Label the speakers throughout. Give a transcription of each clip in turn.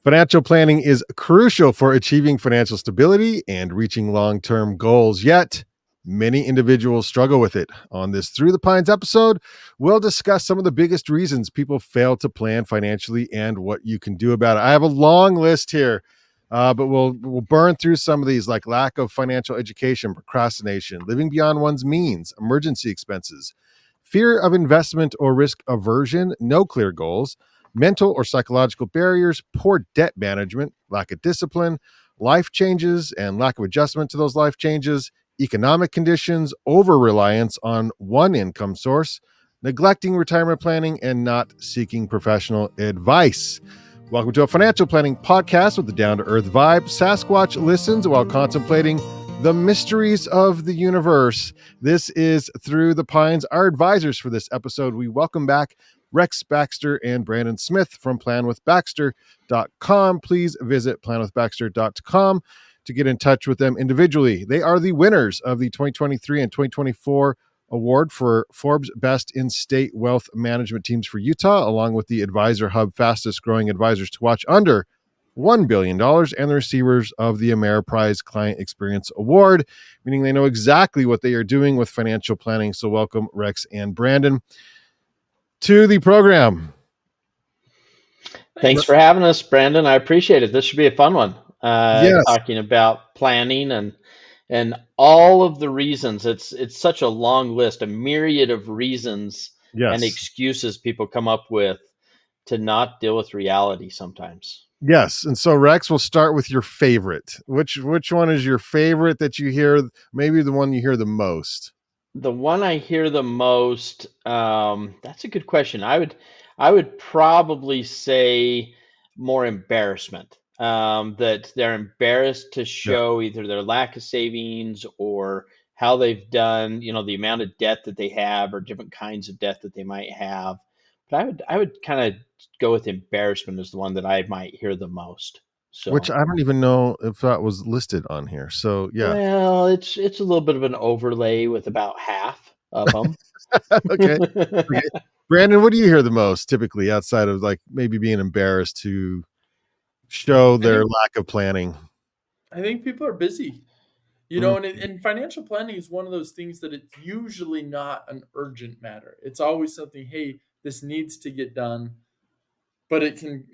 Speaker 1: Financial planning is crucial for achieving financial stability and reaching long term goals, yet, many individuals struggle with it. On this Through the Pines episode, we'll discuss some of the biggest reasons people fail to plan financially and what you can do about it. I have a long list here, but we'll burn through some of these, like lack of financial education, procrastination, living beyond one's means, emergency expenses, fear of investment or risk aversion, no clear goals, mental or psychological barriers, poor debt management, lack of discipline, life changes and lack of adjustment to those life changes, economic conditions, over reliance on one income source, neglecting retirement planning, and not seeking professional advice. Welcome to a financial planning podcast with the down to earth vibe. Sasquatch listens while contemplating the mysteries of the universe. This is Through the Pines. Our advisors for this episode, we welcome back Rex Baxter and Brandyn Smith from planwithbaxter.com. Please visit planwithbaxter.com to get in touch with them individually. They are the winners of the 2023 and 2024 award for Forbes Best in-State Wealth Management Teams for Utah, along with the Advisor Hub Fastest Growing Advisors to Watch under $1 billion and the receivers of the Ameriprise Client Experience Award, meaning they know exactly what they are doing with financial planning. So welcome, Rex and Brandyn, to the program.
Speaker 2: Thanks for having us, Brandyn. I appreciate it. This should be a fun one.
Speaker 1: Yes.
Speaker 2: Talking about planning and all of the reasons. It's such a long list, a myriad of reasons and
Speaker 1: Yes.
Speaker 2: excuses people come up with to not deal with reality sometimes.
Speaker 1: Yes. And so, Rex, we'll start with your favorite. Which one is your favorite that you hear, maybe the one you hear the most?
Speaker 2: The one I hear the most, that's a good question. I would probably say more embarrassment. That they're embarrassed to show either their lack of savings or how they've done, the amount of debt that they have or different kinds of debt that they might have. But I would kind of go with embarrassment as the one that I might hear the most.
Speaker 1: Which
Speaker 2: So,
Speaker 1: I don't even know if that was listed on here. So, yeah.
Speaker 2: well, it's a little bit of an overlay with about half of them.
Speaker 1: Okay. Brandyn, what do you hear the most typically outside of like maybe being embarrassed to show their lack of planning?
Speaker 3: I think people are busy, and financial planning is one of those things that it's usually not an urgent matter. It's always something, hey, this needs to get done, but it can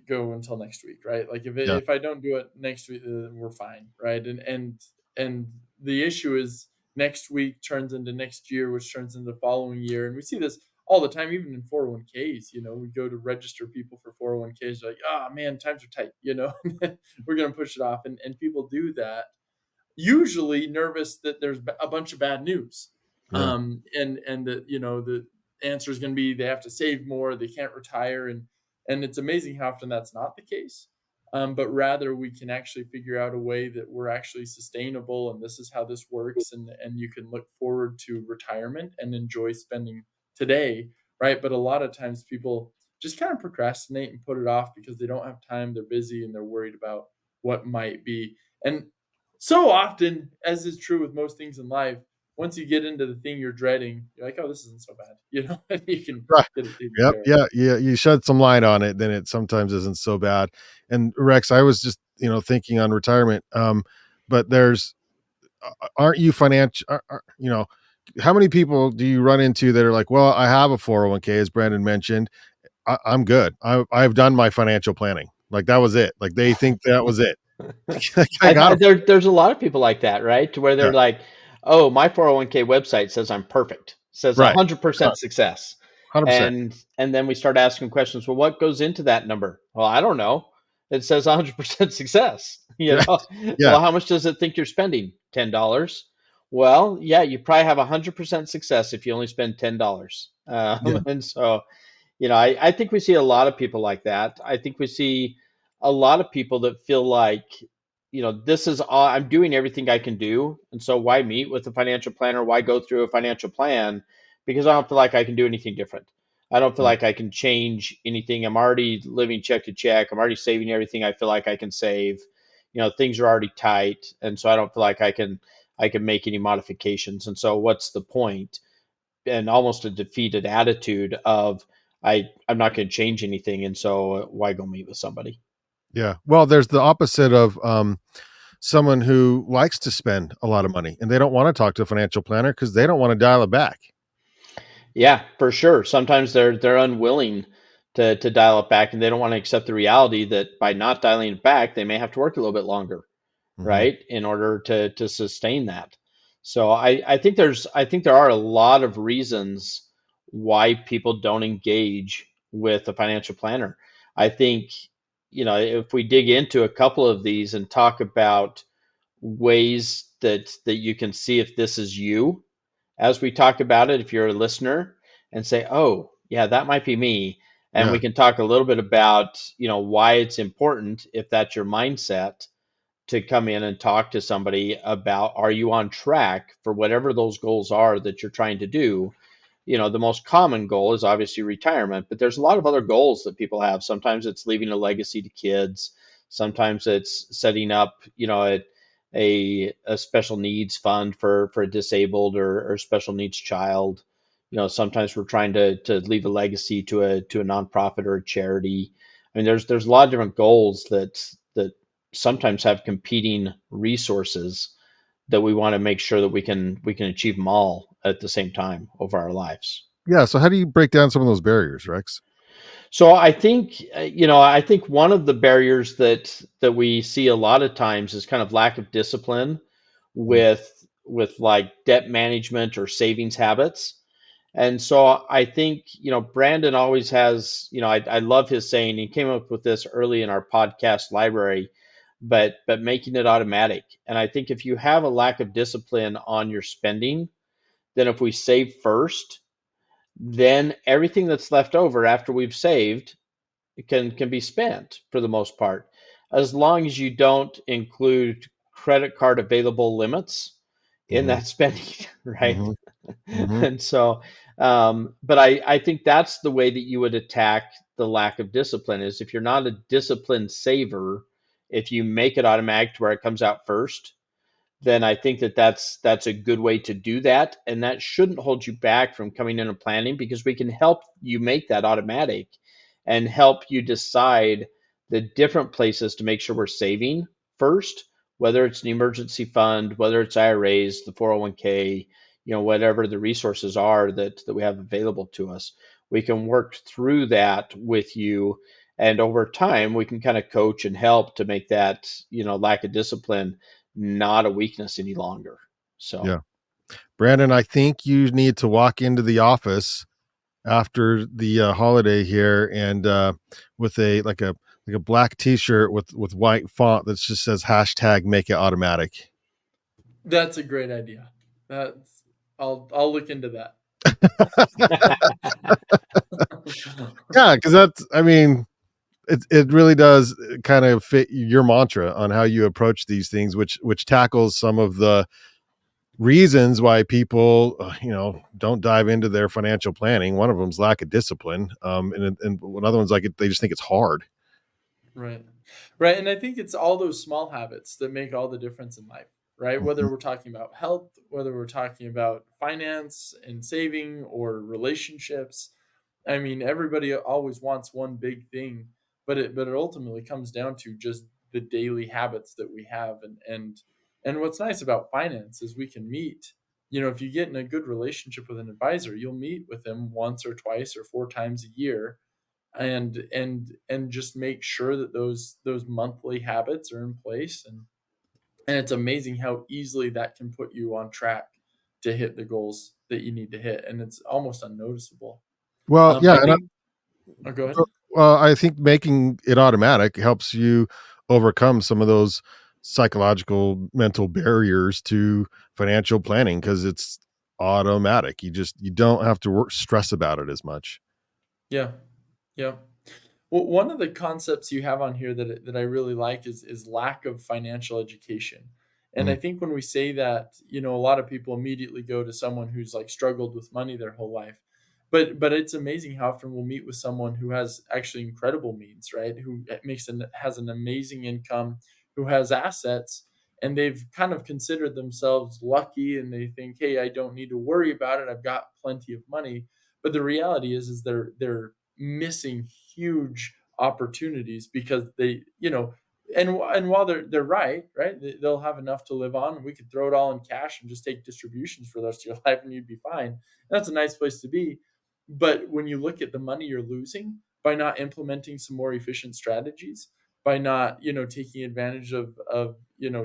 Speaker 3: go until next week, right? Like if I don't do it next week, we're fine, right? And the issue is next week turns into next year, which turns into the following year, and we see this all the time, even in 401ks. We go to register people for 401ks, like, oh man, times are tight, we're gonna push it off, and people do that, usually nervous that there's a bunch of bad news, and that the answer is going to be they have to save more, they can't retire, and it's amazing how often that's not the case, but rather we can actually figure out a way that we're actually sustainable, and this is how this works, and you can look forward to retirement and enjoy spending today, right? But a lot of times people just kind of procrastinate and put it off because they don't have time, they're busy, and they're worried about what might be. And so often, as is true with most things in life, once you get into the thing you're dreading, you're like, oh, this isn't so bad, and you can get it taken care of.
Speaker 1: Yeah. You shed some light on it, then it sometimes isn't so bad. And Rex, I was just thinking on retirement, but there's aren't you financial? How many people do you run into that are like, well, I have a 401k, as Brandyn mentioned, I'm good. I've done my financial planning. Like that was it. Like they think that was it.
Speaker 2: There's a lot of people like that, right? To where they're like, oh, my 401k website says I'm perfect, says 100% success.
Speaker 1: 100%.
Speaker 2: And then we start asking questions. Well, what goes into that number? Well, I don't know. It says 100% success. Well, how much does it think you're spending? $10. Well, yeah, you probably have 100% success if you only spend $10. And so, I think we see a lot of people like that. I think we see a lot of people that feel like, this is all, I'm doing everything I can do. And so why meet with a financial planner? Why go through a financial plan? Because I don't feel like I can do anything different. I don't feel like I can change anything. I'm already living check to check. I'm already saving everything I feel like I can save. Things are already tight. And so I don't feel like I can make any modifications. And so what's the point? And almost a defeated attitude of, I'm not going to change anything. And so why go meet with somebody?
Speaker 1: Yeah. Well, there's the opposite of someone who likes to spend a lot of money and they don't want to talk to a financial planner because they don't want to dial it back.
Speaker 2: Yeah, for sure. Sometimes they're unwilling to dial it back, and they don't want to accept the reality that by not dialing it back, they may have to work a little bit longer,
Speaker 1: Hmm.
Speaker 2: right, in order to sustain that. So I think there are a lot of reasons why people don't engage with a financial planner. I think, if we dig into a couple of these and talk about ways that you can see if this is you, as we talk about it, if you're a listener, and say, oh, yeah, that might be me. And
Speaker 1: Yeah.
Speaker 2: we can talk a little bit about, why it's important, if that's your mindset, to come in and talk to somebody about, are you on track for whatever those goals are that you're trying to do? The most common goal is obviously retirement, but there's a lot of other goals that people have. Sometimes it's leaving a legacy to kids. Sometimes it's setting up, a special needs fund for a disabled or special needs child. Sometimes we're trying to leave a legacy to a nonprofit or a charity. I mean, there's a lot of different goals that sometimes have competing resources that we want to make sure that we can achieve them all at the same time over our lives.
Speaker 1: Yeah. So how do you break down some of those barriers, Rex?
Speaker 2: So I think one of the barriers that we see a lot of times is kind of lack of discipline
Speaker 1: Mm.
Speaker 2: with like debt management or savings habits. And so I think, Brandon always has, I love his saying. He came up with this early in our podcast library, but making it automatic. And I think if you have a lack of discipline on your spending, then if we save first, then everything that's left over after we've saved can be spent for the most part, as long as you don't include credit card available limits in
Speaker 1: Hmm.
Speaker 2: that spending, right?
Speaker 1: Hmm. Hmm.
Speaker 2: And so, but I think that's the way that you would attack the lack of discipline, is if you're not a disciplined saver, if you make it automatic to where it comes out first, then I think that's a good way to do that, and that shouldn't hold you back from coming in and planning, because we can help you make that automatic and help you decide the different places to make sure we're saving first, whether it's an emergency fund, whether it's IRAs, the 401k, whatever the resources are that we have available to us. We can work through that with you, and over time we can kind of coach and help to make that, lack of discipline not a weakness any longer. So,
Speaker 1: Yeah. Brandon, I think you need to walk into the office after the holiday here and with a black t-shirt with white font that just says hashtag make it automatic.
Speaker 3: That's a great idea. That's I'll look into that.
Speaker 1: Yeah, because that's, I mean, it really does kind of fit your mantra on how you approach these things, which tackles some of the reasons why people don't dive into their financial planning. One of them is lack of discipline, and another one's like they just think it's hard.
Speaker 3: Right. Right. And I think it's all those small habits that make all the difference in life, right?
Speaker 1: Mhm.
Speaker 3: Whether we're talking about health, whether we're talking about finance and saving or relationships. I mean, everybody always wants one big thing, but it ultimately comes down to just the daily habits that we have. And what's nice about finance is we can meet, if you get in a good relationship with an advisor, you'll meet with them once or twice or four times a year, and just make sure that those monthly habits are in place, and it's amazing how easily that can put you on track to hit the goals that you need to hit, and it's almost unnoticeable.
Speaker 1: Well, yeah,
Speaker 3: I
Speaker 1: and
Speaker 3: think Oh, go ahead.
Speaker 1: I think making it automatic helps you overcome some of those psychological mental barriers to financial planning because it's automatic. You don't have to stress about it as much.
Speaker 3: Yeah. Yeah. Well, one of the concepts you have on here that I really like is lack of financial education. And I
Speaker 1: Mm.
Speaker 3: think when we say that, a lot of people immediately go to someone who's like struggled with money their whole life. But it's amazing how often we'll meet with someone who has actually incredible means, right? Who has an amazing income, who has assets, and they've kind of considered themselves lucky, and they think, "Hey, I don't need to worry about it. I've got plenty of money." But the reality is they're missing huge opportunities because they, and while they're right, they'll have enough to live on, and we could throw it all in cash and just take distributions for the rest of your life, and you'd be fine. And that's a nice place to be. But when you look at the money you're losing by not implementing some more efficient strategies, by not, taking advantage of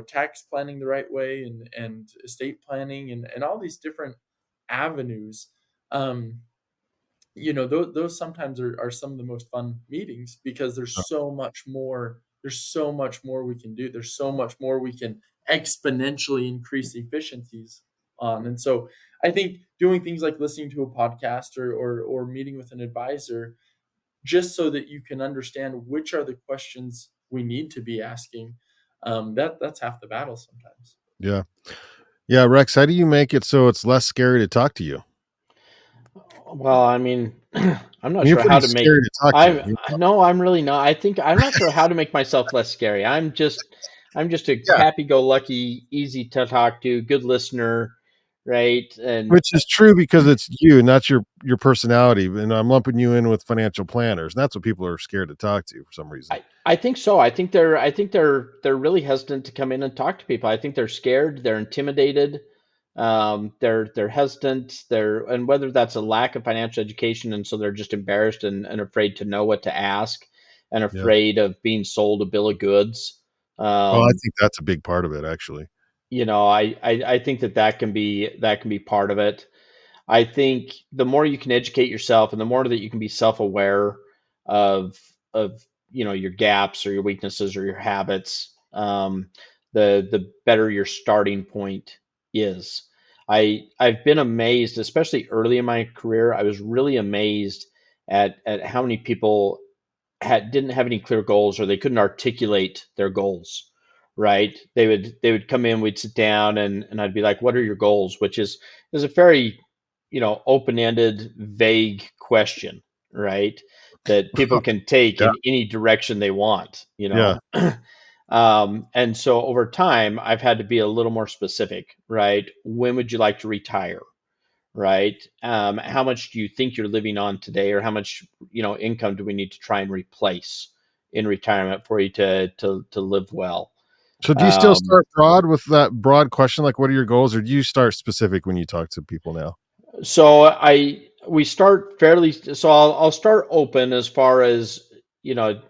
Speaker 3: tax planning the right way, and estate planning, and all these different avenues, um, those sometimes are some of the most fun meetings, because there's so much more we can do. There's so much more we can exponentially increase efficiencies on. And so I think doing things like listening to a podcast, or meeting with an advisor, just so that you can understand which are the questions we need to be asking, that's half the battle sometimes.
Speaker 1: Yeah. Yeah, Rex, how do you make it so it's less scary to talk to you?
Speaker 2: Well, I mean, I'm not
Speaker 1: You're
Speaker 2: sure how
Speaker 1: pretty
Speaker 2: to make.
Speaker 1: scary to talk to.
Speaker 2: I'm No, I'm really not. I think I'm not sure how to make myself less scary. I'm just a
Speaker 1: Yeah,
Speaker 2: happy-go-lucky, easy to talk to, good listener, right? And
Speaker 1: which is true because it's you, not your personality. And I'm lumping you in with financial planners. That's what people are scared to talk to for some reason.
Speaker 2: I think so. I think they're really hesitant to come in and talk to people. I think they're scared, they're intimidated, they're hesitant, and whether that's a lack of financial education, and so they're just embarrassed and afraid to know what to ask, and
Speaker 1: Yeah.
Speaker 2: afraid of being sold a bill of goods.
Speaker 1: Oh, I
Speaker 2: Um,
Speaker 1: think that's a big part of it, actually.
Speaker 2: I think that can be part of it. I think the more you can educate yourself, and the more that you can be self-aware of your gaps or your weaknesses or your habits, the better your starting point is. I've been amazed, especially early in my career. I was really amazed at how many people didn't have any clear goals, or they couldn't articulate their goals. Right? They would come in, we'd sit down, and I'd be like, "What are your goals?" Which is a very open-ended, vague question, right? That people can take
Speaker 1: Yeah.
Speaker 2: in any direction they want,
Speaker 1: Yeah.
Speaker 2: And so over time, I've had to be a little more specific, right? When would you like to retire, right? How much do you think you're living on today, or how much, income do we need to try and replace in retirement for you to live well?
Speaker 1: So do you still
Speaker 2: Um,
Speaker 1: start broad with that broad question, like what are your goals, or do you start specific when you talk to people now?
Speaker 2: So we start fairly. So I'll start open as far as you know.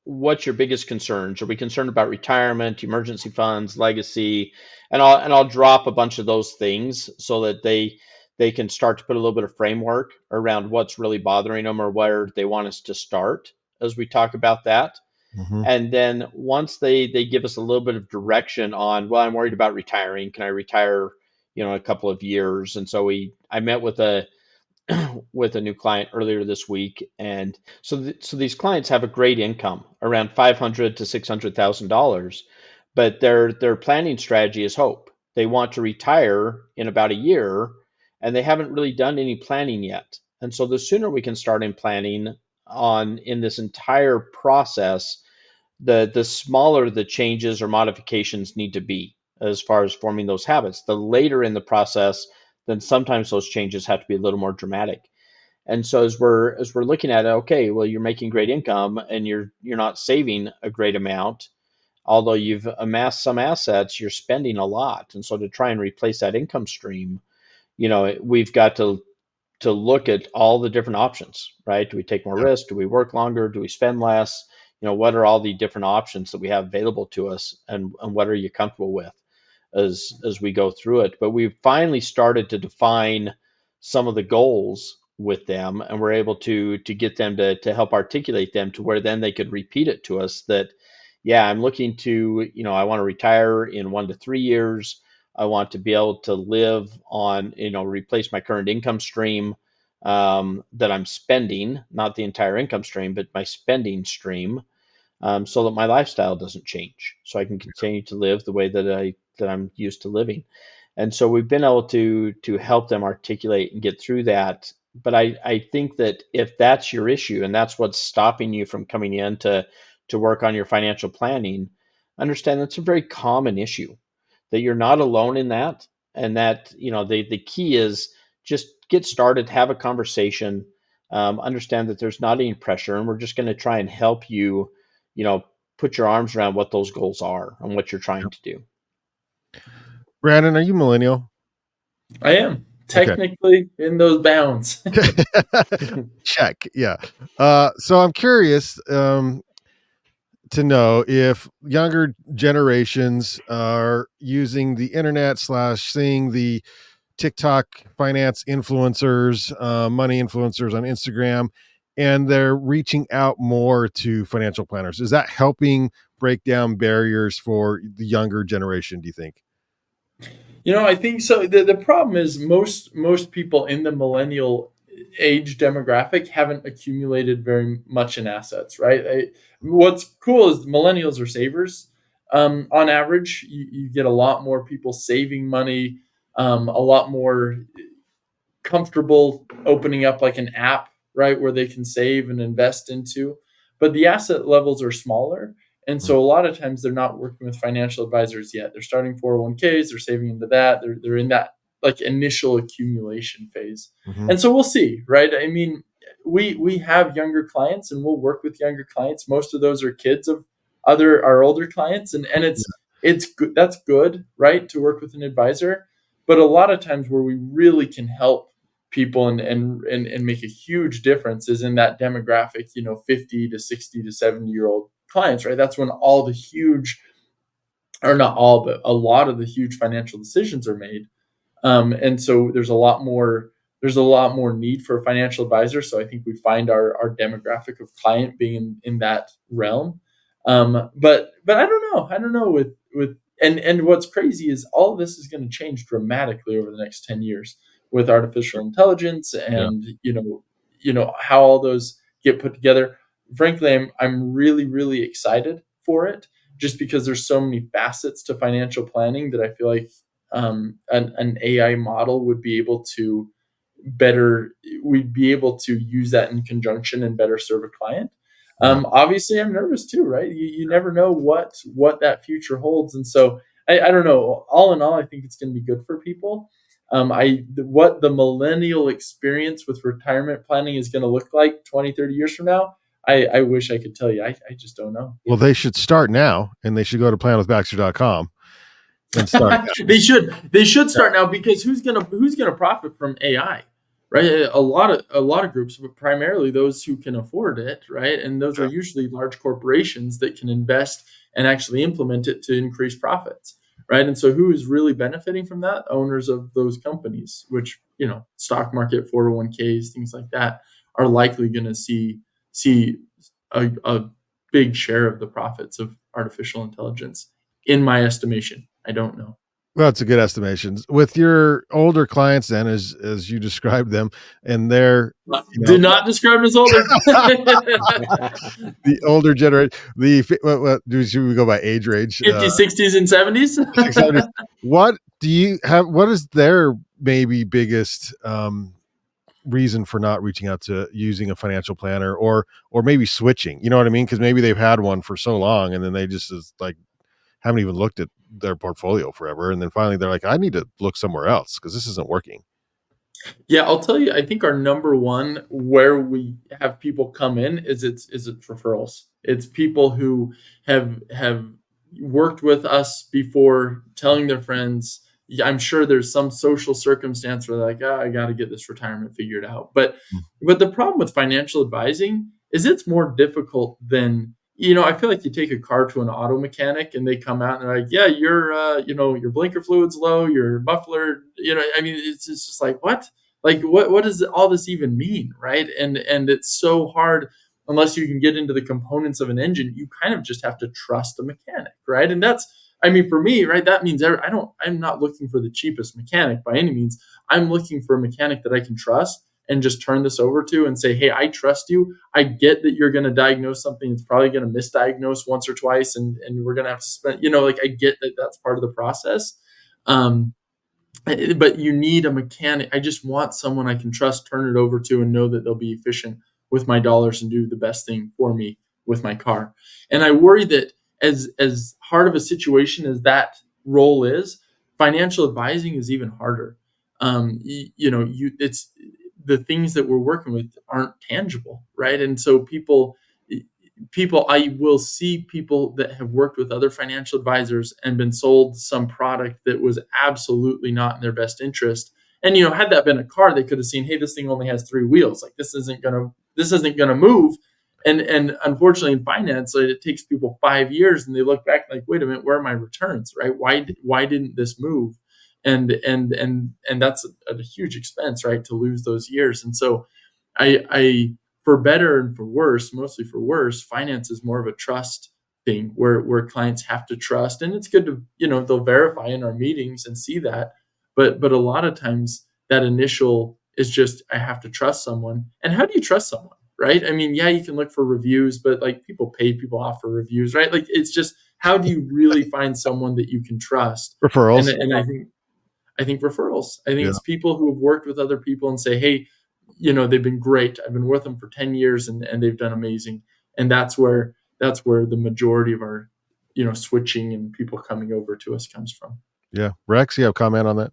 Speaker 2: What's your biggest concerns? Are we concerned about retirement, emergency funds, legacy, and I'll drop a bunch of those things so that they can start to put a little bit of framework around what's really bothering them, or where they want us to start as we talk about that.
Speaker 1: Hmm.
Speaker 2: And then once they give us a little bit of direction on, well, I'm worried about retiring. Can I retire, in a couple of years? And so I met with a with a new client earlier this week, and so these clients have a great income, around 500 to $600,000, but their planning strategy is hope. They want to retire in about a year, and they haven't really done any planning yet. And so the sooner we can start in planning on in this entire process, the smaller the changes or modifications need to be as far as forming those habits. The later in the process, then sometimes those changes have to be a little more dramatic. And so as we're looking at it, okay, well, you're making great income and you're not saving a great amount. Although you've amassed some assets, you're spending a lot. And so to try and replace that income stream, we've got to look at all the different options, right? Do we take more
Speaker 1: Yeah.
Speaker 2: risk? Do we work longer? Do we spend less? What are all the different options that we have available to us, and what are you comfortable with as we go through it? But we've finally started to define some of the goals with them, and we're able to get them to help articulate them to where then they could repeat it to us that, yeah, I'm looking to, I want to retire in 1 to 3 years. I want to be able to live on, replace my current income stream, that I'm spending, not the entire income stream, but my spending stream, so that my lifestyle doesn't change, so I can continue to live the way that I'm used to living. And so we've been able to help them articulate and get through that. But I think that if that's your issue and that's what's stopping you from coming in to work on your financial planning, understand that's a very common issue, that you're not alone in that. And that, the key is just get started, have a conversation, understand that there's not any pressure, and we're just going to try and help you, you know, put your arms around what those goals are and what you're trying to do.
Speaker 1: Brandon, are you millennial?
Speaker 3: I am
Speaker 1: Okay.
Speaker 3: technically in those bounds.
Speaker 1: Check. Yeah. So I'm curious to know if younger generations are using the internet / seeing the TikTok finance influencers, money influencers on Instagram, and they're reaching out more to financial planners. Is that helping break down barriers for the younger generation, do you think?
Speaker 3: I think so. The problem is most people in the millennial age demographic haven't accumulated very much in assets, right? What's cool is millennials are savers. On average, you get a lot more people saving money, a lot more comfortable opening up like an app, right, where they can save and invest into. But the asset levels are smaller. And
Speaker 1: Mm,
Speaker 3: so a lot of times they're not working with financial advisors yet. They're starting 401ks, they're saving into that. They're in that like initial accumulation phase.
Speaker 1: mhm.
Speaker 3: And so we'll see, right? I mean, we have younger clients and we'll work with younger clients. Most of those are kids of our older clients, and it's good. That's good, right? To work with an advisor. But a lot of times where we really can help people and make a huge difference is in that demographic, 50 to 60 to 70-year-old clients, right? That's when all the huge, or not all, but a lot of the huge financial decisions are made. And so there's a lot more need for a financial advisor. So I think we find our demographic of client being in that realm. But I don't know and what's crazy is all of this is going to change dramatically over the next 10 years with artificial intelligence
Speaker 1: Yeah.
Speaker 3: and how all those get put together. Frankly, I'm really, really excited for it just because there's so many facets to financial planning that I feel like an AI model would be able to better we'd be able to use that in conjunction and better serve a client.
Speaker 1: Yeah.
Speaker 3: Obviously I'm nervous too, right? You never know what that future holds. And so I don't know. All in all, I think it's going to be good for people. What the millennial experience with retirement planning is going to look like 20, 30 years from now, I wish I could tell you. I just don't know.
Speaker 1: Well, they should start now, and they should go to planwithbaxter.com and start now.
Speaker 3: They should start now, because who's gonna profit from AI, right? A lot of groups, but primarily those who can afford it, right? And those are
Speaker 1: Yeah.
Speaker 3: usually large corporations that can invest and actually implement it to increase profits, right? And so who is really benefiting from that? Owners of those companies, which stock market, 401ks, things like that, are likely going to see a big share of the profits of artificial intelligence, in my estimation. I don't know.
Speaker 1: Well, it's a good estimation. With your older clients then, as you described them, and they're, you know,
Speaker 3: Did not describe him as older.
Speaker 1: the older generation, what should we go by age range?
Speaker 3: 50s, 60s, and 70s.
Speaker 1: 600. What do you have? What is their maybe biggest reason for not reaching out to using a financial planner, or maybe switching? You know what I mean? Because maybe they've had one for so long, and then they just is like haven't even looked at their portfolio forever, and then finally they're like, I need to look somewhere else because this isn't working.
Speaker 3: Yeah, I'll tell you, I think our number one where we have people come in is it's referrals. It's people who have worked with us before, telling their friends. Yeah, I'm sure there's some social circumstance where they're like, I got to get this retirement figured out. But the problem with financial advising is it's more difficult than, I feel like you take a car to an auto mechanic and they come out and they're like, yeah, your blinker fluid's low, your muffler, I mean, it's just like, what? Like, what does all this even mean, right? And it's so hard unless you can get into the components of an engine. You kind of just have to trust a mechanic, right? And that's, I mean, for me, right, that means I'm not looking for the cheapest mechanic by any means. I'm looking for a mechanic that I can trust and just turn this over to and say, hey, I trust you. I get that you're going to diagnose something that's probably going to misdiagnose once or twice, and we're going to have to spend, like, I get that that's part of the process. But you need a mechanic. I just want someone I can trust, turn it over to, and know that they'll be efficient with my dollars and do the best thing for me with my car. And I worry that as hard of a situation as that role is, financial advising is even harder. It's the things that we're working with aren't tangible, right? And so I will see people that have worked with other financial advisors and been sold some product that was absolutely not in their best interest. And had that been a car, they could have seen, hey, this thing only has 3 wheels. Like this isn't gonna move. And unfortunately in finance, it takes people 5 years, and they look back like, wait a minute, where are my returns, right? Why didn't this move? And that's a huge expense, right, to lose those years. And so I for better and for worse, mostly for worse, finance is more of a trust thing where clients have to trust. And it's good to, they'll verify in our meetings and see that. But a lot of times that initial is just, I have to trust someone. And how do you trust someone, right? I mean, yeah, you can look for reviews, but like people pay people off for reviews, right? Like it's just, how do you really find someone that you can trust?
Speaker 1: Referrals.
Speaker 3: And I think referrals. I think
Speaker 1: Yeah.
Speaker 3: it's people who have worked with other people and say, hey, they've been great. I've been with them for 10 years and they've done amazing. And that's where the majority of our, switching and people coming over to us comes from.
Speaker 1: Yeah. Rex, you have a comment on that?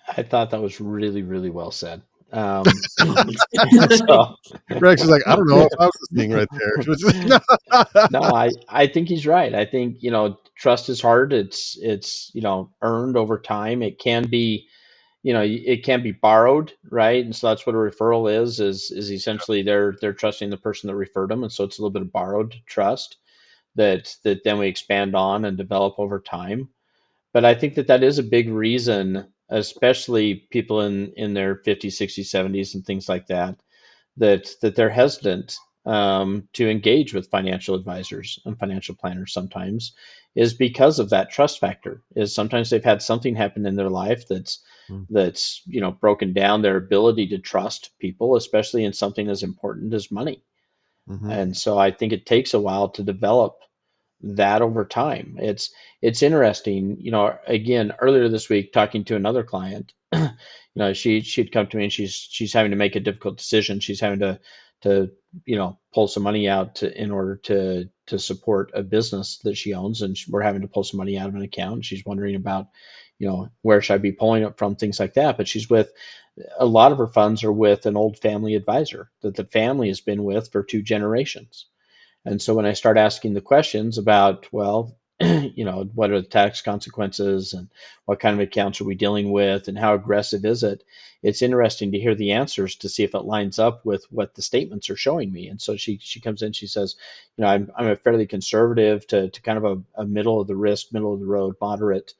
Speaker 2: I thought that was really, really well said. So,
Speaker 1: Rex is like, I don't know if I was listening right there.
Speaker 2: no, I think he's right. I think, trust is hard. It's earned over time. It can be, it can be borrowed, right? And so that's what a referral is essentially they're trusting the person that referred them. And so it's a little bit of borrowed trust that then we expand on and develop over time. But I think that is a big reason, especially people in their 50s, 60s, 70s and things like that, that they're hesitant to engage with financial advisors and financial planners sometimes, is because of that trust factor. Is sometimes they've had something happen in their life that's broken down their ability to trust people, especially in something as important as money.
Speaker 1: Mm-hmm.
Speaker 2: And so I think it takes a while to develop that over time. It's interesting, again, earlier this week, talking to another client, she'd come to me and she's having to make a difficult decision. She's having to pull some money out in order to support a business that she owns, and we're having to pull some money out of an account. She's wondering about, where should I be pulling it from, things like that. But she's with, a lot of her funds are with an old family advisor that the family has been with for 2 generations. And so when I start asking the questions about, well, what are the tax consequences and what kind of accounts are we dealing with and how aggressive is it? It's interesting to hear the answers to see if it lines up with what the statements are showing me. And so she comes in, she says, I'm a fairly conservative to kind of a middle of the risk, middle of the road, moderate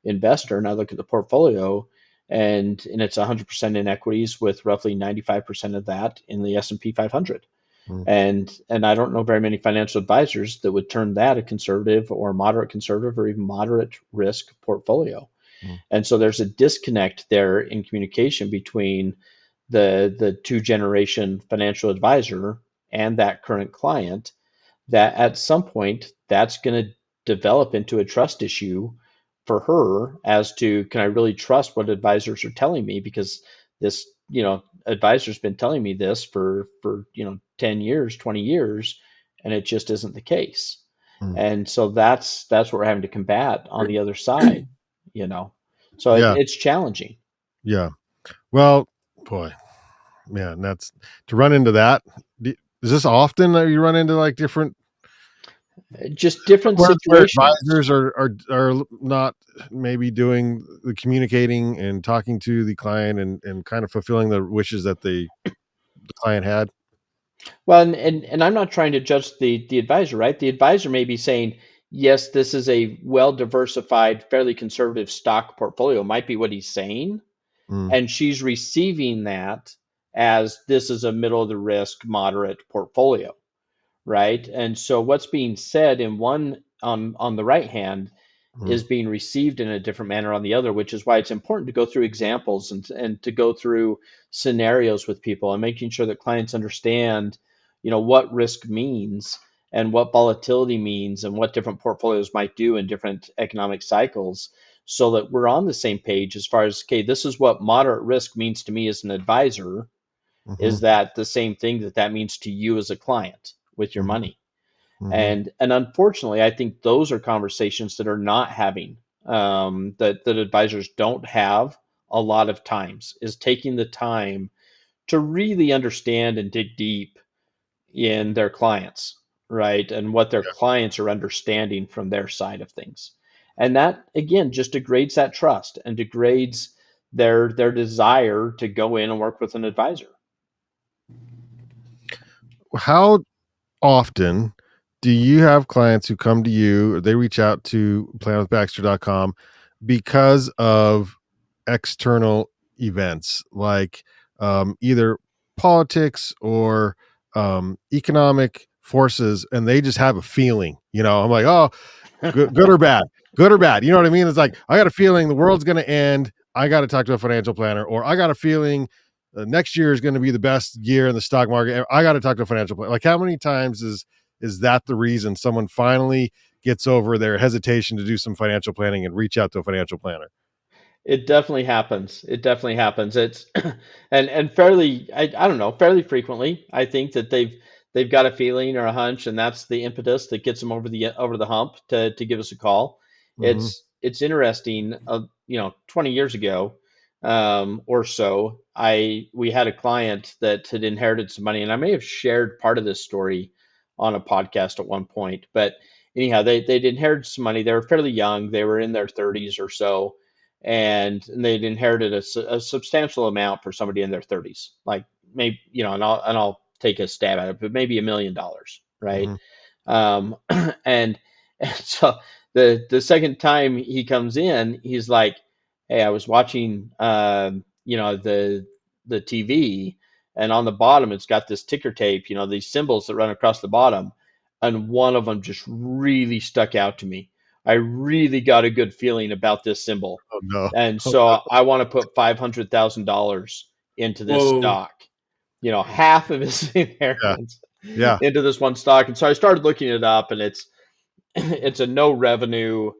Speaker 2: investor. And I look at the portfolio and it's 100% in equities with roughly 95% of that in the S&P 500. And I don't know very many financial advisors that would turn that a conservative or moderate conservative or even moderate risk portfolio. And so there's a disconnect there in communication between the 2 generation financial advisor and that current client, that at some point that's going to develop into a trust issue for her as to, can I really trust what advisors are telling me? Because this, advisor's been telling me this for 10 years, 20 years, and it just isn't the case. And so that's what we're having to combat on the other side, So
Speaker 1: Yeah.
Speaker 2: it's challenging.
Speaker 1: Yeah. Well, boy, man, that's to run into that. Is this often that you run into like different
Speaker 2: situations
Speaker 1: where advisors are not maybe doing the communicating and talking to the client and kind of fulfilling the wishes that the client had?
Speaker 2: Well, and I'm not trying to judge the advisor, right? The advisor may be saying, yes, this is a well diversified, fairly conservative stock portfolio, might be what he's saying. And she's receiving that as this is a middle of the risk, moderate portfolio, right? And so what's being said in one on the right hand is being received in a different manner on the other, which is why it's important to go through examples and to go through scenarios with people and making sure that clients understand, what risk means and what volatility means and what different portfolios might do in different economic cycles, so that we're on the same page as far as, okay, this is what moderate risk means to me as an advisor. Is that the same thing that means to you as a client with your money? And unfortunately, I think those are conversations that are not having, that advisors don't have a lot of times, is taking the time to really understand and dig deep in their clients, right? And what their clients are understanding from their side of things. And that again just degrades that trust and degrades their desire to go in and work with an advisor.
Speaker 1: How often do you have clients who come to you or they reach out to planwithbaxter.com because of external events like either politics or economic forces, and they just have a feeling, I'm like, oh, good or bad, good or bad. You know what I mean? It's like, I got a feeling the world's going to end. I got to talk to a financial planner, or I got a feeling next year is going to be the best year in the stock market. I got to talk to a financial planner. Like, how many times is that the reason someone finally gets over their hesitation to do some financial planning and reach out to a financial planner?
Speaker 2: It definitely happens. It definitely happens. It's and fairly, I don't know, fairly frequently. I think that they've got a feeling or a hunch, and that's the impetus that gets them over the hump to give us a call.
Speaker 1: Hmm.
Speaker 2: It's interesting. 20 years ago, or so, we had a client that had inherited some money, and I may have shared part of this story on a podcast at one point. But anyhow, they'd inherited some money. They were fairly young. They were in their 30s or so, and they'd inherited a substantial amount for somebody in their 30s, like maybe, and I'll take a stab at it, but maybe $1 million, right?
Speaker 1: Hmm.
Speaker 2: Um, and, and so the second time he comes in, he's like, "Hey, I was watching, the TV, and on the bottom it's got this ticker tape, these symbols that run across the bottom, and one of them just really stuck out to me. I really got a good feeling about this symbol,
Speaker 1: Oh no.
Speaker 2: and
Speaker 1: Oh,
Speaker 2: so I want to put $500,000 into this
Speaker 3: Whoa.
Speaker 2: stock, half of his
Speaker 1: yeah.
Speaker 2: inheritance
Speaker 1: Yeah.
Speaker 2: into this one stock." And so I started looking it up, and it's it's a no revenue,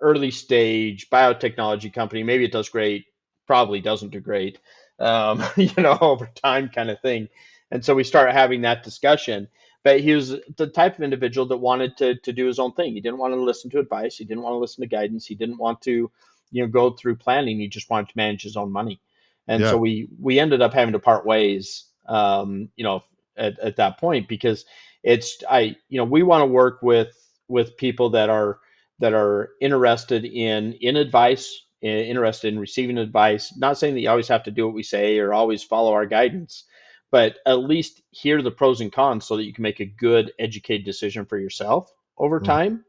Speaker 2: early stage biotechnology company. Maybe it does great, probably doesn't do great, over time kind of thing. And so we started having that discussion. But he was the type of individual that wanted to do his own thing. He didn't want to listen to advice. He didn't want to listen to guidance. He didn't want to, go through planning. He just wanted to manage his own money. And so
Speaker 1: Yeah.
Speaker 2: we ended up having to part ways, at that point, because we want to work with people that are interested in advice, interested in receiving advice. Not saying that you always have to do what we say or always follow our guidance, but at least hear the pros and cons so that you can make a good, educated decision for yourself over
Speaker 1: Mm.
Speaker 2: time.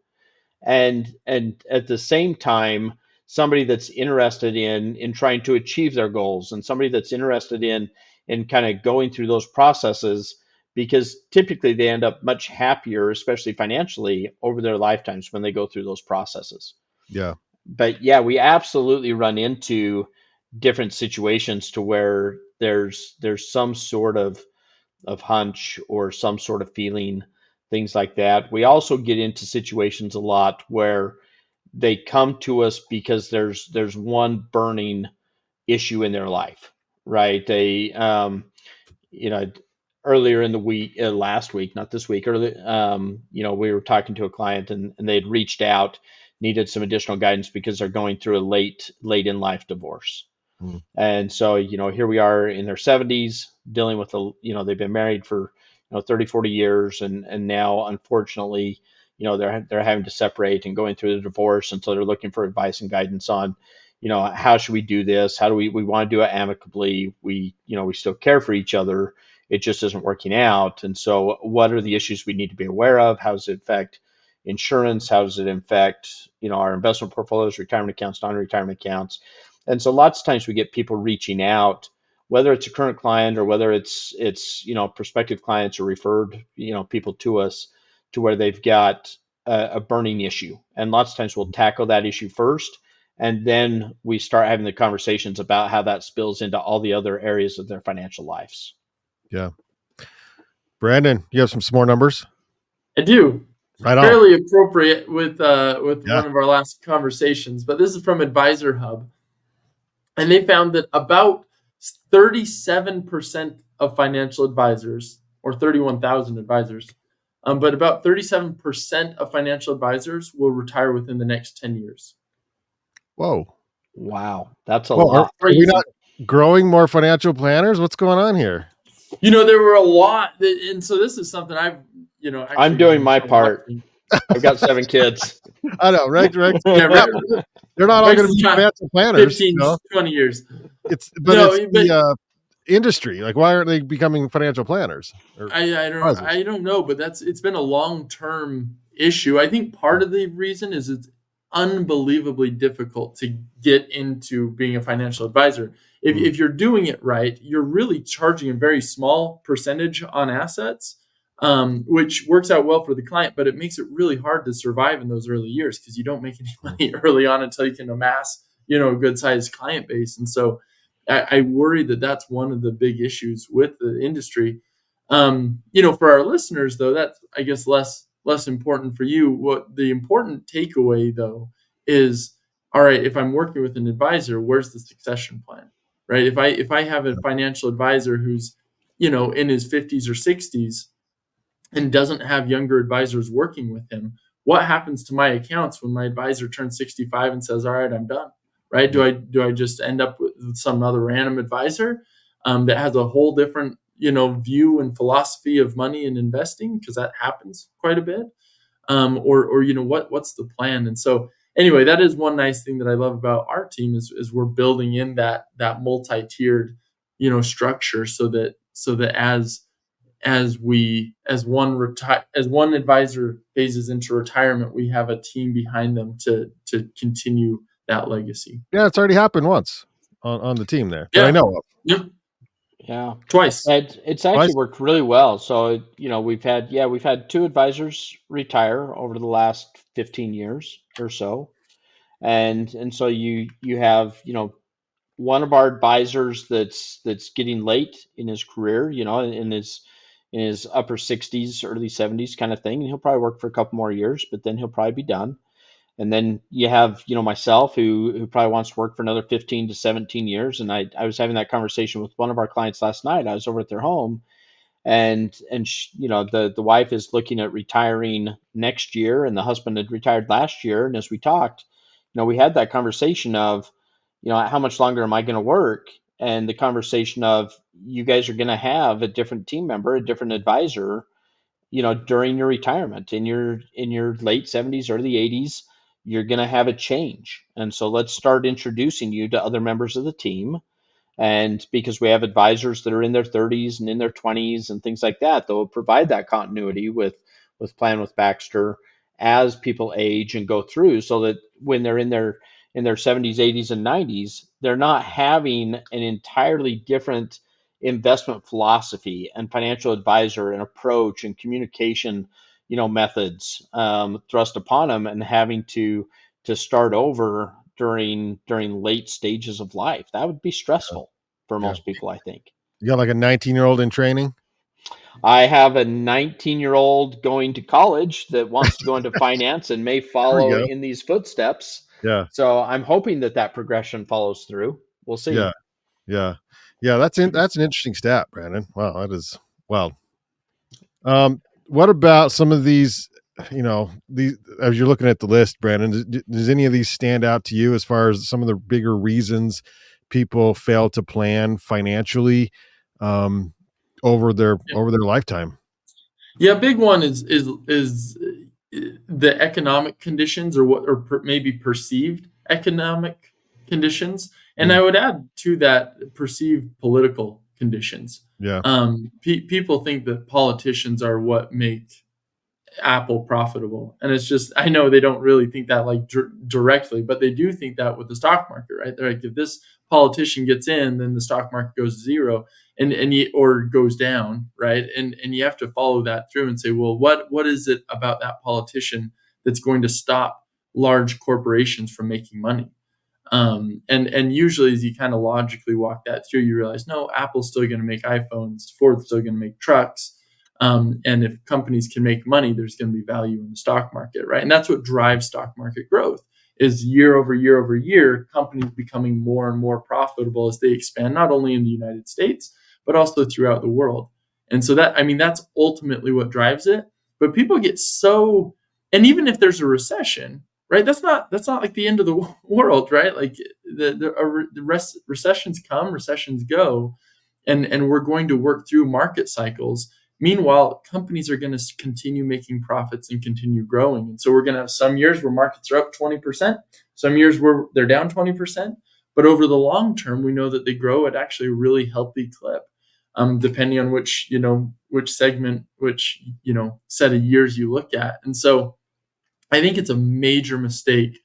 Speaker 2: And at the same time, somebody that's interested in trying to achieve their goals, and somebody that's interested in kind of going through those processes, because typically they end up much happier, especially financially, over their lifetimes when they go through those processes.
Speaker 1: Yeah.
Speaker 2: But yeah, we absolutely run into different situations to where there's some sort of hunch or some sort of feeling, things like that. We also get into situations a lot where they come to us because there's one burning issue in their life, right? You know, Earlier in the week, last week, not this week, we were talking to a client, and they had reached out, needed some additional guidance because they're going through a late in life divorce.
Speaker 1: Mm.
Speaker 2: And so, here we are in their 70s dealing with they've been married for, 30, 40 years. And now, unfortunately, they're having to separate and going through the divorce. And so they're looking for advice and guidance on, how should we do this? How do we want to do it amicably? We still care for each other. It just isn't working out. And so what are the issues we need to be aware of? How does it affect insurance? How does it affect, our investment portfolios, retirement accounts, non-retirement accounts? And so lots of times we get people reaching out, whether it's a current client or whether it's prospective clients or referred people to us, to where they've got a burning issue. And lots of times we'll tackle that issue first, and then we start having the conversations about how that spills into all the other areas of their financial lives.
Speaker 1: Yeah. Brandon, you have some more numbers?
Speaker 3: I do.
Speaker 1: Right on.
Speaker 3: Fairly appropriate with
Speaker 1: Yeah.
Speaker 3: one of our last conversations, but this is from Advisor Hub. And they found that about 37% of financial advisors, or 31,000 advisors, but about 37% of financial advisors will retire within the next 10 years.
Speaker 1: Whoa.
Speaker 2: Wow, that's a
Speaker 1: Well, are
Speaker 2: lot.
Speaker 1: we not
Speaker 3: Crazy.
Speaker 1: growing more financial planners? What's going on here?
Speaker 3: There were a lot, and so this is something I've,
Speaker 2: I'm
Speaker 3: actually
Speaker 2: doing
Speaker 3: been
Speaker 2: my
Speaker 3: kind of
Speaker 2: part.
Speaker 3: watching.
Speaker 2: I've got 7 kids.
Speaker 1: I know, Rex,
Speaker 3: Yeah,
Speaker 1: they're not all
Speaker 3: Rex
Speaker 1: going to
Speaker 3: is
Speaker 1: be
Speaker 3: trying
Speaker 1: financial planners,
Speaker 3: 15, 20 years.
Speaker 1: but
Speaker 3: No,
Speaker 1: it's
Speaker 3: but
Speaker 1: the industry. Like, why aren't they becoming financial planners or
Speaker 3: I
Speaker 1: advisors?
Speaker 3: don't know, but it's been a long-term issue. I think part of the reason is it's unbelievably difficult to get into being a financial advisor.
Speaker 1: Mm,
Speaker 3: If you're doing it right, you're really charging a very small percentage on assets, which works out well for the client, but it makes it really hard to survive in those early years because you don't make any
Speaker 1: mm.
Speaker 3: money early on until you can amass, a good-sized client base. And so I worry that that's one of the big issues with the industry. For our listeners, though, that's, I guess, less important for you. What the important takeaway, though, is, all right, if I'm working with an advisor, where's the succession plan, right? If I have a financial advisor who's, in his 50s or 60s and doesn't have younger advisors working with him, what happens to my accounts when my advisor turns 65 and says, all right, I'm done, right?
Speaker 1: Yeah.
Speaker 3: Do I just end up with some other random advisor that has a whole different, view and philosophy of money and investing? Because that happens quite a bit. Or what's the plan? And so anyway, that is one nice thing that I love about our team is we're building in that multi-tiered, structure so that as one advisor phases into retirement, we have a team behind them to continue that legacy.
Speaker 1: Yeah, it's already happened once on the team there that I
Speaker 3: Yeah.
Speaker 1: know of.
Speaker 3: Yep.
Speaker 2: Yeah.
Speaker 3: Twice.
Speaker 2: It's actually
Speaker 1: Twice.
Speaker 2: worked really well. So, we've had 2 advisors retire over the last 15 years or so. And so you have, one of our advisors that's getting late in his career, in his upper 60s, early 70s kind of thing. And he'll probably work for a couple more years, but then he'll probably be done. And then you have, myself who probably wants to work for another 15 to 17 years. And I was having that conversation with one of our clients last night. I was over at their home, and the wife is looking at retiring next year, and the husband had retired last year. And as we talked, we had that conversation of, how much longer am I going to work? And the conversation of, you guys are going to have a different team member, a different advisor, during your retirement in your late 70s, early 80s. You're going to have a change, and so let's start introducing you to other members of the team. And because we have advisors that are in their 30s and in their 20s and things like that, they'll provide that continuity with Plan with Baxter as people age and go through, so that when they're in their 70s, 80s, and 90s, they're not having an entirely different investment philosophy and financial advisor and approach and communication, methods thrust upon them, and having to start over during late stages of life. That would be stressful for
Speaker 1: Yeah.
Speaker 2: most people, I think.
Speaker 1: You got like a 19-year-old in training?
Speaker 2: I have a 19-year-old going to college that wants to go into finance and may
Speaker 1: There we
Speaker 2: follow
Speaker 1: go.
Speaker 2: in these footsteps.
Speaker 1: Yeah.
Speaker 2: So I'm hoping that progression follows through. We'll
Speaker 1: Yeah.
Speaker 2: see.
Speaker 1: Yeah. Yeah. That's an interesting stat, Brandon. Wow. That is wild. What about some of these, these, as you're looking at the list, Brandon, does any of these stand out to you as far as some of the bigger reasons people fail to plan financially, um, over their lifetime?
Speaker 3: Yeah, big one the economic conditions, or maybe perceived economic conditions, and
Speaker 1: Mm,
Speaker 3: I would add to that perceived political conditions.
Speaker 1: yeah.
Speaker 3: People think that politicians are what make Apple profitable, and it's just, I know they don't really think that like directly, but they do think that with the stock market, right? They're like, if this politician gets in, then the stock market goes to zero, or goes down, right? And you have to follow that through and say, well, what is it about that politician that's going to stop large corporations from making money? And usually, as you kind of logically walk that through, you realize, no, Apple's still going to make iPhones, Ford's still going to make trucks, and if companies can make money, there's going to be value in the stock market, right? And that's what drives stock market growth, is year over year over year, companies becoming more and more profitable as they expand, not only in the United States, but also throughout the world. And so that's ultimately what drives it. But people get so, and even if there's a recession, right? That's not like the end of the world, right? Like recessions come, recessions go, and we're going to work through market cycles. Meanwhile, companies are going to continue making profits and continue growing. And so we're going to have some years where markets are up 20%, some years where they're down 20%. But over the long term, we know that they grow at actually a really healthy clip, depending on which segment, which set of years you look at. And so I think it's a major mistake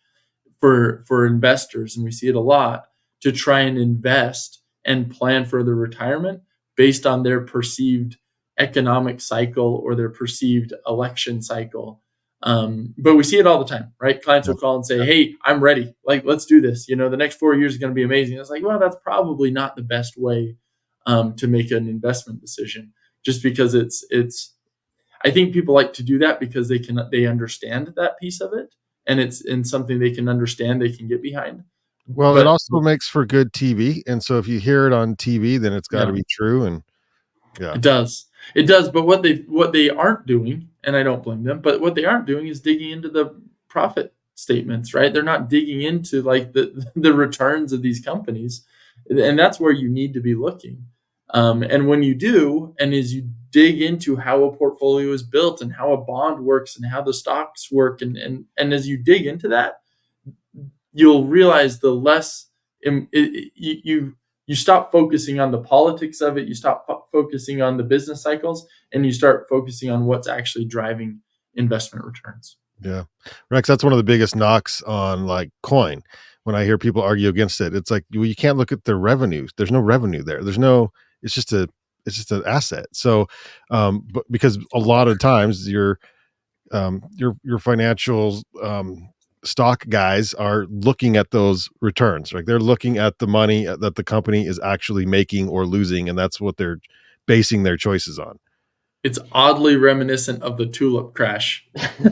Speaker 3: for investors, and we see it a lot, to try and invest and plan for their retirement based on their perceived economic cycle or their perceived election cycle. But we see it all the time, right? Clients will call and say, "Hey, I'm ready. Like, let's do this. The next 4 years is going to be amazing." It's like, well, that's probably not the best way to make an investment decision, just because it's. I think people like to do that because they understand that piece of it, and it's in something they can understand, they can get behind.
Speaker 1: Well, it
Speaker 3: But
Speaker 1: also makes for good TV, and so if you hear it on TV, then it's got to be true. And yeah,
Speaker 3: it does. But what they aren't doing, and I don't blame them, but what they aren't doing is digging into the profit statements, right? They're not digging into like the returns of these companies, and that's where you need to be looking. And when you do, and as you dig into how a portfolio is built and how a bond works and how the stocks work, and as you dig into that, you'll realize the less you stop focusing on the politics of it, you stop focusing on the business cycles, and you start focusing on what's actually driving investment returns.
Speaker 1: Yeah, Rex, that's one of the biggest knocks on like coin. When I hear people argue against it, it's like, well, you can't look at their revenues. There's no revenue there. It's just an asset. So, but because a lot of times your financial stock guys are looking at those returns, right? They're looking at the money that the company is actually making or losing, and that's what they're basing their choices on.
Speaker 3: It's oddly reminiscent of the tulip crash.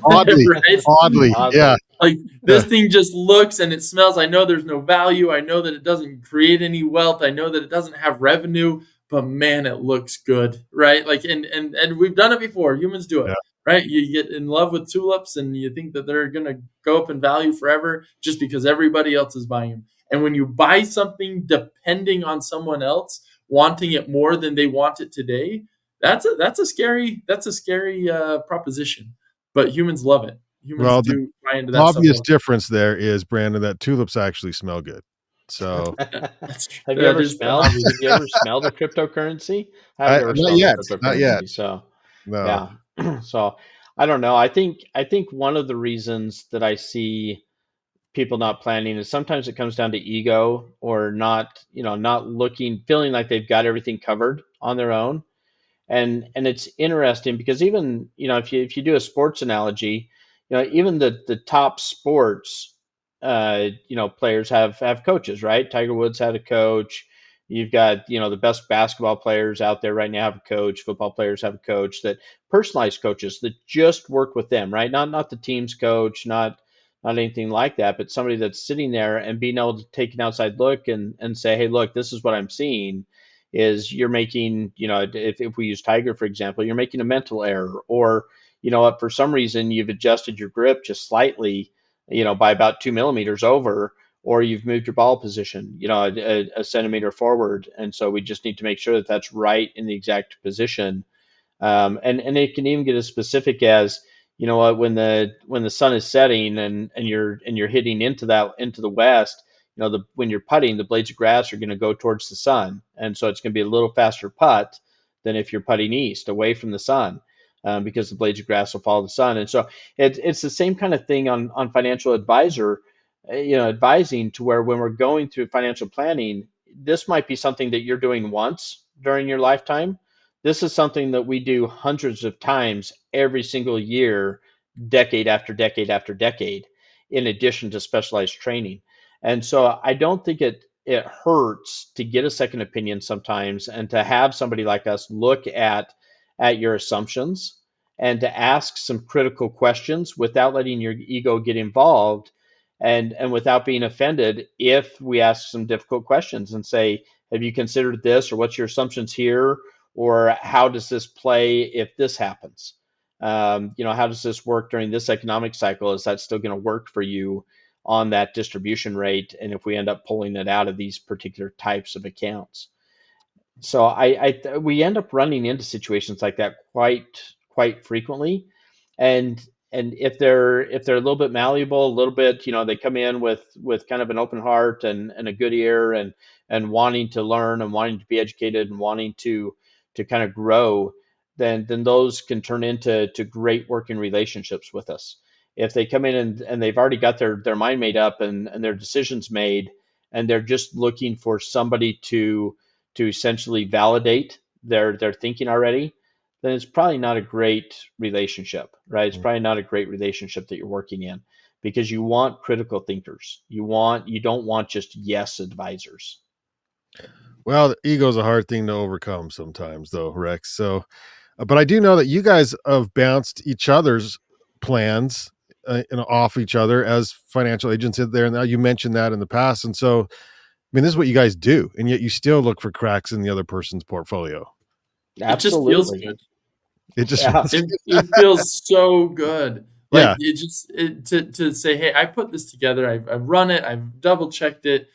Speaker 1: Oddly,
Speaker 3: right?
Speaker 1: oddly, yeah.
Speaker 3: Like this thing just looks and it smells. I know there's no value. I know that it doesn't create any wealth. I know that it doesn't have revenue, but man, it looks good, right? Like, and we've done it before. Humans do it, right? You get in love with tulips and you think that they're going to go up in value forever just because everybody else is buying them. And when you buy something depending on someone else wanting it more than they want it today, that's a scary proposition. But humans love it. Humans do buy into that.
Speaker 1: The obvious difference there is, Brandon, that tulips actually smell good. So
Speaker 2: have you ever smelled a cryptocurrency? I've never smelled a cryptocurrency. Not yet. So no. Yeah. So I don't know. I think one of the reasons that I see people not planning is sometimes it comes down to ego, or not looking, feeling like they've got everything covered on their own. And it's interesting because even, if you do a sports analogy, even the top sports, players have coaches, right? Tiger Woods had a coach. You've got, the best basketball players out there right now have a coach. Football players have a coach, that personalized coaches that just work with them, right? Not the team's coach, not anything like that, but somebody that's sitting there and being able to take an outside look and say, hey, look, this is what I'm seeing. Is you're making, if we use Tiger, for example, you're making a mental error, or, for some reason you've adjusted your grip just slightly, by about 2 millimeters over, or you've moved your ball position, a centimeter forward. And so we just need to make sure that that's right in the exact position. And it can even get as specific as, when the sun is setting and you're hitting into the west, when you're putting, the blades of grass are going to go towards the sun. And so it's going to be a little faster putt than if you're putting east, away from the sun, because the blades of grass will follow the sun. And so it's the same kind of thing on financial advising, to where when we're going through financial planning, this might be something that you're doing once during your lifetime. This is something that we do hundreds of times every single year, decade after decade after decade, in addition to specialized training. And so I don't think it hurts to get a second opinion sometimes, and to have somebody like us look at your assumptions and to ask some critical questions without letting your ego get involved, and without being offended if we ask some difficult questions and say, have you considered this, or what's your assumptions here, or how does this play if this happens? How does this work during this economic cycle? Is that still going to work for you on that distribution rate? And if we end up pulling it out of these particular types of accounts. So we end up running into situations like that quite frequently, and if they're a little bit malleable, a little bit, they come in with kind of an open heart and a good ear and wanting to learn and wanting to be educated and wanting to kind of grow, then those can turn into great working relationships with us. If they come in and they've already got their mind made up and their decisions made, and they're just looking for somebody to essentially validate their thinking already, then it's probably not a great relationship, right? It's probably not a great relationship that you're working in, because you want critical thinkers. You don't want just yes advisors.
Speaker 1: Well, the ego is a hard thing to overcome sometimes, though, Rex. So, but I do know that you guys have bounced each other's plans off each other as financial agents in there. And now you mentioned that in the past, and so I mean, this is what you guys do, and yet you still look for cracks in the other person's portfolio.
Speaker 3: It just feels
Speaker 2: Absolutely.
Speaker 3: good.
Speaker 1: It just
Speaker 2: Yeah.
Speaker 3: It feels so good. Like
Speaker 1: Yeah.
Speaker 3: to say, hey, I put this together. I've run it. I've double checked it.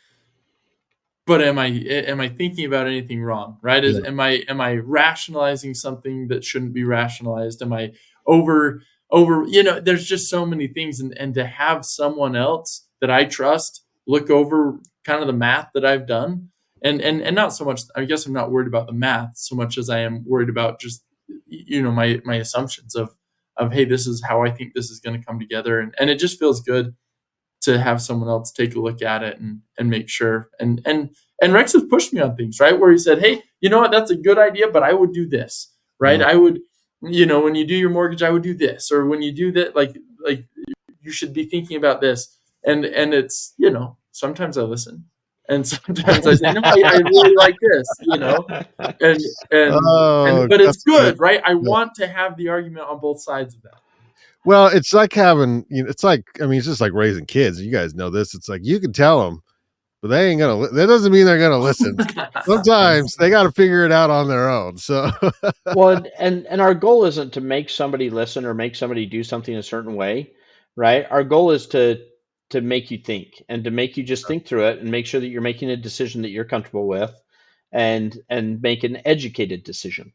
Speaker 3: But am I thinking about anything wrong? Right?
Speaker 1: Yeah.
Speaker 3: Am I rationalizing something that shouldn't be rationalized? Am I over? There's just so many things, and to have someone else that I trust look over kind of the math that I've done, and not so much. I guess I'm not worried about the math so much as I am worried about just my assumptions of hey, this is how I think this is going to come together, and it just feels good to have someone else take a look at it and make sure. And Rex has pushed me on things, right? Where he said, hey, you know what, that's a good idea, but I would do this, right?
Speaker 1: Mhm.
Speaker 3: I would, when you do your mortgage, I would do this, or when you do that, like you should be thinking about this. And it's, sometimes I listen. And sometimes I say, no, I really like this,
Speaker 1: Oh,
Speaker 3: but it's
Speaker 1: that's good.
Speaker 3: good, right? I
Speaker 1: Yeah.
Speaker 3: want to have the argument on both sides of that.
Speaker 1: Well, it's like having, it's like, I mean, it's just like raising kids. You guys know this. It's like you can tell them, but they ain't gonna. That doesn't mean they're gonna listen. Sometimes they got to figure it out on their own. So,
Speaker 2: Well, and our goal isn't to make somebody listen or make somebody do something a certain way, right? Our goal is to make you think and to make you just think through it and make sure that you're making a decision that you're comfortable with, and make an educated decision,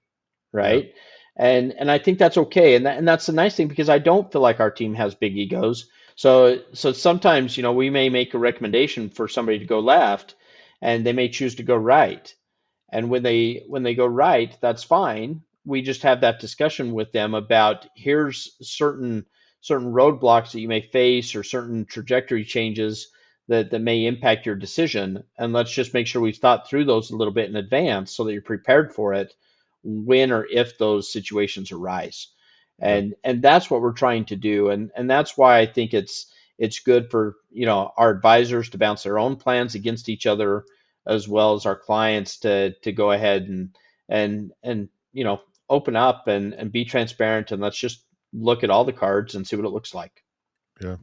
Speaker 1: yeah,
Speaker 2: right? And I think that's okay, and that's the nice thing, because I don't feel like our team has big egos. So sometimes, we may make a recommendation for somebody to go left, and they may choose to go right. And when they go right, that's fine. We just have that discussion with them about, here's certain roadblocks that you may face, or certain trajectory changes that may impact your decision. And let's just make sure we've thought through those a little bit in advance so that you're prepared for it when or if those situations arise.
Speaker 1: yeah,
Speaker 2: And that's what we're trying to do. And that's why I think it's good for, our advisors to bounce their own plans against each other, as well as our clients to go ahead and open up and be transparent, and let's just look at all the cards and see what it looks like.
Speaker 1: yeah.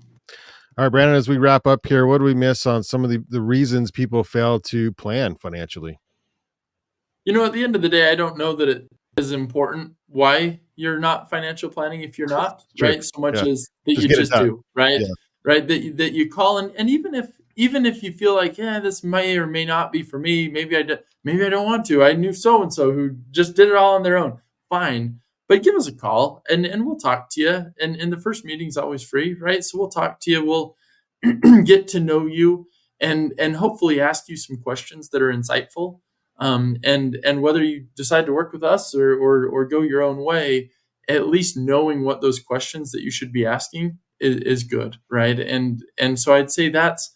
Speaker 1: All right, Brandon. As we wrap up here, what do we miss on some of the reasons people fail to plan financially?
Speaker 3: At the end of the day, I don't know that it is important why you're not financial planning if you're not,
Speaker 1: True.
Speaker 3: right? So much
Speaker 1: Yeah.
Speaker 3: as that
Speaker 1: Just
Speaker 3: you
Speaker 1: get it
Speaker 3: just
Speaker 1: done.
Speaker 3: do, right?
Speaker 1: Yeah.
Speaker 3: Right? That you call, and even if you feel like, yeah, this may or may not be for me, maybe maybe I don't want to. I knew so and so who just did it all on their own. Fine. But give us a call and we'll talk to you. And the first meeting's always free, right? So we'll talk to you. We'll get to know you and hopefully ask you some questions that are insightful. And whether you decide to work with us or go your own way, at least knowing what those questions that you should be asking is good, right? And so I'd say that's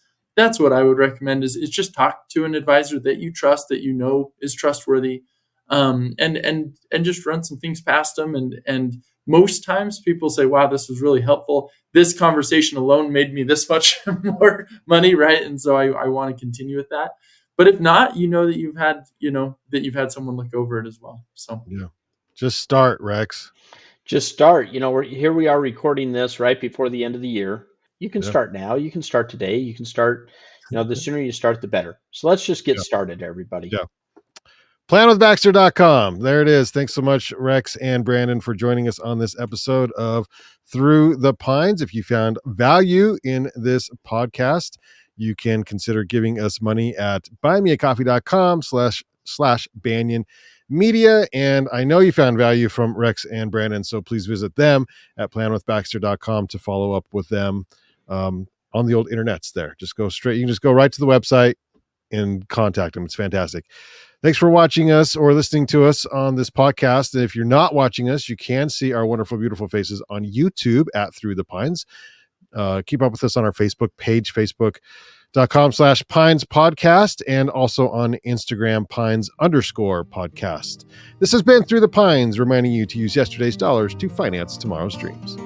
Speaker 3: what I would recommend is just talk to an advisor that you trust, that is trustworthy, and just run some things past them. And most times people say, wow, this was really helpful. This conversation alone made me this much more money, right? And so I want to continue with that. But if not, that you've had someone look over it as well. So
Speaker 1: Yeah. Just start, Rex.
Speaker 2: Just start. We are recording this right before the end of the year. You can
Speaker 1: Yeah.
Speaker 2: start now. You can start today. You can start, the sooner you start, the better. So let's just get
Speaker 1: Yeah.
Speaker 2: started, everybody.
Speaker 1: Yeah. Planwithbaxter.com. There it is. Thanks so much, Rex and Brandon, for joining us on this episode of Through the Pines. If you found value in this podcast, you can consider giving us money at buymeacoffee.com/Banyan Media. And I know you found value from Rex and Brandon, so please visit them at planwithbaxter.com to follow up with them on the old internets there. Just go straight. You can just go right to the website and contact them. It's fantastic. Thanks for watching us or listening to us on this podcast. And if you're not watching us, you can see our wonderful, beautiful faces on YouTube at Through the Pines. Keep up with us on our Facebook page, facebook.com/Pines Podcast, and also on Instagram, Pines_podcast. This has been Through the Pines, reminding you to use yesterday's dollars to finance tomorrow's dreams.